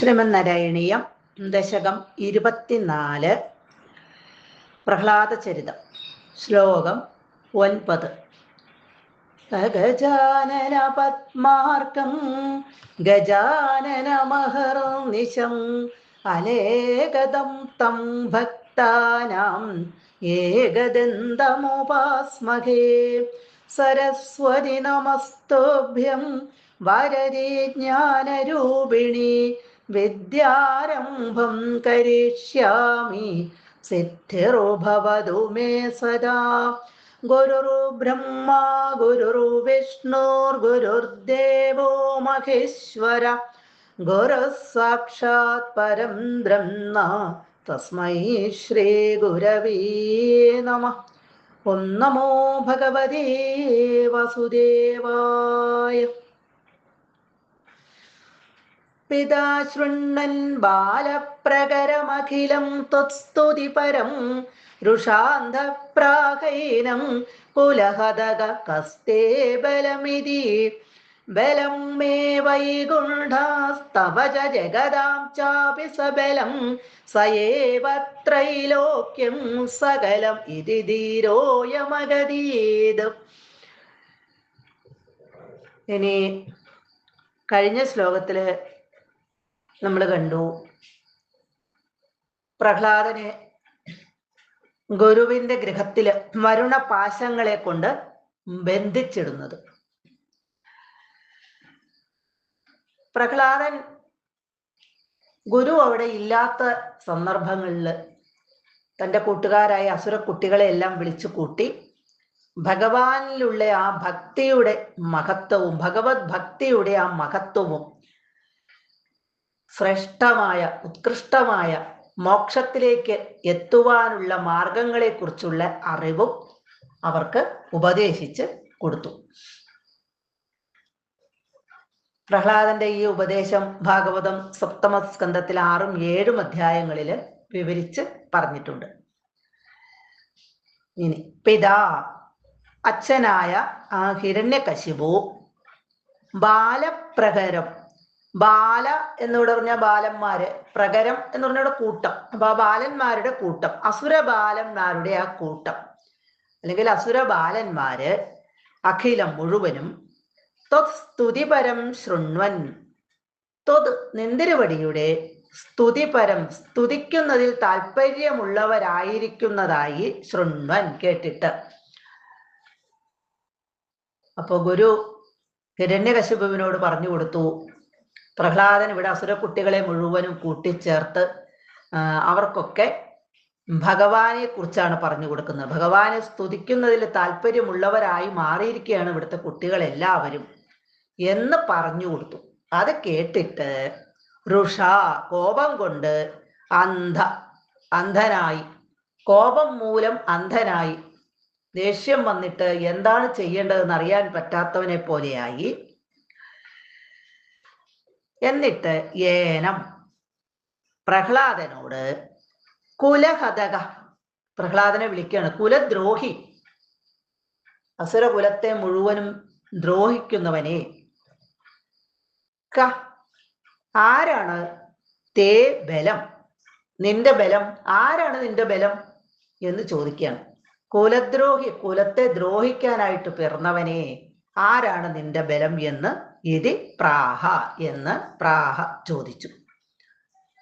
ശ്രീമന്നാരായണീയം ദശകം 24 പ്രഹ്ലാദചരിതം ശ്ലോകം 9. ഗജാനന പത്മാർക്കം ഗജാനനമഹർനിശം അലേകദം തം ഭക്താനാം ഏകദന്തമുപാസ്മഹേ. സരസ്വതി നമസ്തുഭ്യം വരദേ ജ്ഞാനരൂപിണി വിദ്യാരംഭം കരിഷ്യാമി സിദ്ധിർഭവതു മേ സദാ. ഗുരുർബ്രഹ്മാ ഗുരുർവിഷ്ണുർഗുരുർദേവോ മഹേശ്വര ഗുരുഃ സാക്ഷാത് പരം ബ്രഹ്മ തസ്മൈ ശ്രീ ഗുരവേ നമഃ. ഓം നമോ ഭഗവതേ വാസുദേവായ. പിതാ ശൃണ്വൻ ബാലപ്രകരമഖിലം ത്വത്സ്തുതിപരം രുഷാന്ധപ്രാഹൈനം കുലഹതക കസ്തേ ബലമിതി. ബലം മേ വൈകുണ്ഠാസ്തവ ജഗദാം ചാപി സബലം സയേവ ത്രൈലോക്യം സകലം ഇതി ധീരോയമഗതീത്. ഇനി കഴിഞ്ഞ ശ്ലോകത്തില് നമ്മൾ കണ്ടു പ്രഹ്ലാദനെ ഗുരുവിന്റെ ഗൃഹത്തില് വരുണപാശങ്ങളെ കൊണ്ട് ബന്ധിച്ചിടുന്നത്. പ്രഹ്ലാദൻ ഗുരു അവിടെ ഇല്ലാത്ത സന്ദർഭങ്ങളിൽ തൻ്റെ കൂട്ടുകാരായ അസുര കുട്ടികളെ എല്ലാം വിളിച്ചു കൂട്ടി ഭഗവാനിലുള്ള ആ ഭക്തിയുടെ മഹത്വവും ഭഗവത് ഭക്തിയുടെ ആ മഹത്വവും ശ്രേഷ്ഠമായ ഉത്കൃഷ്ടമായ മോക്ഷത്തിലേക്ക് എത്തുവാനുള്ള മാർഗങ്ങളെക്കുറിച്ചുള്ള അറിവും അവർക്ക് ഉപദേശിച്ച് കൊടുത്തു. പ്രഹ്ലാദന്റെ ഈ ഉപദേശം ഭാഗവതം സപ്തമസ്കന്ധത്തിൽ 6ഉം 7ഉം അധ്യായങ്ങളിൽ വിവരിച്ച് പറഞ്ഞിട്ടുണ്ട്. ഇനി പിതാ അച്ഛനായ ആ ഹിരണ്യകശിപു ബാലപ്രഹരം, ബാല എന്ന് പറഞ്ഞ ബാലന്മാര്, പ്രകരം എന്ന് പറഞ്ഞ കൂട്ടം, അപ്പൊ ആ ബാലന്മാരുടെ കൂട്ടം, അസുര ബാലന്മാരുടെ ആ കൂട്ടം അല്ലെങ്കിൽ അസുര ബാലന്മാര് അഖിലം മുഴുവനും സ്തുതിപരം ശൃണ്വൻ, ത്വത് നിന്തിരുവടിയുടെ സ്തുതിപരം സ്തുതിക്കുന്നതിൽ താല്പര്യമുള്ളവരായിരിക്കുന്നതായി ശൃണ്വൻ കേട്ടിട്ട്. അപ്പൊ ഗുരു ഹിരണ്യകശിപുവിനോട് പറഞ്ഞു കൊടുത്തു, പ്രഹ്ലാദൻ ഇവിടെ അസുര കുട്ടികളെ മുഴുവനും കൂട്ടിച്ചേർത്ത് അവർക്കൊക്കെ ഭഗവാനെ കുറിച്ചാണ് പറഞ്ഞു കൊടുക്കുന്നത്. ഭഗവാനെ സ്തുതിക്കുന്നതിൽ താല്പര്യമുള്ളവരായി മാറിയിരിക്കുകയാണ് ഇവിടുത്തെ കുട്ടികളെല്ലാവരും എന്ന് പറഞ്ഞു കൊടുത്തു. അത് കേട്ടിട്ട് ഋഷ കോപം കൊണ്ട് അന്ധനായി, കോപം മൂലം അന്ധനായി, ദേഷ്യം വന്നിട്ട് എന്താണ് ചെയ്യേണ്ടതെന്ന് അറിയാൻ പറ്റാത്തവനെ പോലെയായി. എന്നിട്ട് ഏനം പ്രഹ്ലാദനോട് കുലഹതക, പ്രഹ്ലാദനെ വിളിക്കുകയാണ് കുലദ്രോഹി, അസുരകുലത്തെ മുഴുവനും ദ്രോഹിക്കുന്നവനെ. ആരാണ് തേ ബലം, നിന്റെ ബലം ആരാണ്, നിന്റെ ബലം എന്ന് ചോദിക്കുകയാണ്. കുലദ്രോഹി, കുലത്തെ ദ്രോഹിക്കാനായിട്ട് പിറന്നവനെ ആരാണ് നിന്റെ ബലം എന്ന് ഇതി പ്രാഹ എന്ന് പ്രാഹ ചോദിച്ചു.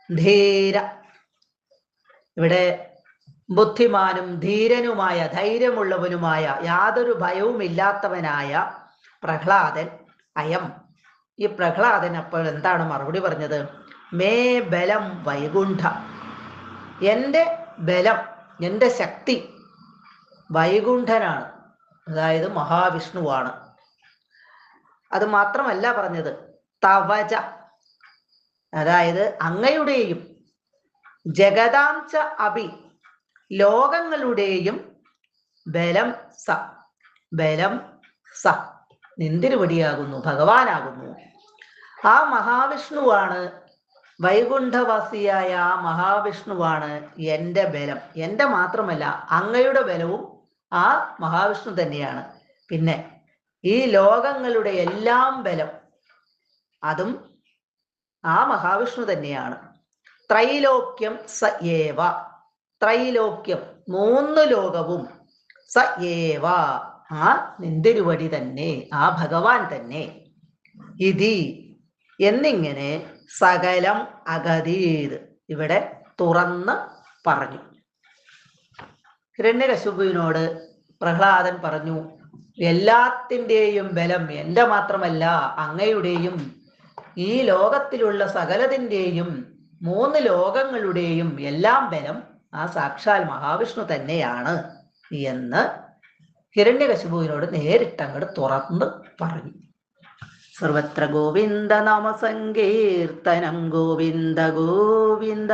ധീര, ഇവിടെ ബുദ്ധിമാനും ധീരനുമായ ധൈര്യമുള്ളവനുമായ യാതൊരു ഭയവുമില്ലാത്തവനായ പ്രഹ്ലാദൻ അയം, ഈ പ്രഹ്ലാദൻ അപ്പോൾ എന്താണ് മറുപടി പറഞ്ഞത്? മേ ബലം വൈകുണ്ഠ, എൻ്റെ ബലം, എൻ്റെ ശക്തി വൈകുണ്ഠനാണ്, അതായത് മഹാവിഷ്ണുവാണ്. അത് മാത്രമല്ല പറഞ്ഞത്, തവജ, അതായത് അങ്ങയുടെയും, ജഗദാംച അഭി, ലോകങ്ങളുടെയും ബലം സ, ബലം സ നിന്തിരുവടിയാകുന്നു, ഭഗവാനാകുന്നു. ആ മഹാവിഷ്ണുവാണ്, വൈകുണ്ഠവാസിയായ ആ മഹാവിഷ്ണുവാണ് എൻ്റെ ബലം. എൻ്റെ മാത്രമല്ല അങ്ങയുടെ ബലവും ആ മഹാവിഷ്ണു തന്നെയാണ്. പിന്നെ ഈ ലോകങ്ങളുടെ എല്ലാം ബലം അതും ആ മഹാവിഷ്ണു തന്നെയാണ്. ത്രൈലോക്യം സ ഏവ, ത്രൈലോക്യം 3 ലോകവും സ ഏവ ആ നിന്തിരുവടി തന്നെ, ആ ഭഗവാൻ തന്നെ. ഇതി എന്നിങ്ങനെ സകലം അഗതീത് ഇവിടെ തുറന്ന് പറഞ്ഞു. ഹിരണ്യകശിപുവിനോട് പ്രഹ്ലാദൻ പറഞ്ഞു, എല്ലാത്തിൻ്റെയും ബലം എൻ്റെ മാത്രമല്ല അങ്ങയുടെയും ഈ ലോകത്തിലുള്ള സകലതിൻ്റെയും 3 ലോകങ്ങളുടെയും എല്ലാം ബലം ആ സാക്ഷാൽ മഹാവിഷ്ണു തന്നെയാണ് എന്ന് ഹിരണ്യകശിപുവിനോട് നേരിട്ടങ്ങോട്ട് തുറന്ന് പറഞ്ഞു. സർവത്ര ഗോവിന്ദ നാമ സങ്കീർത്തനം ഗോവിന്ദ ഗോവിന്ദ.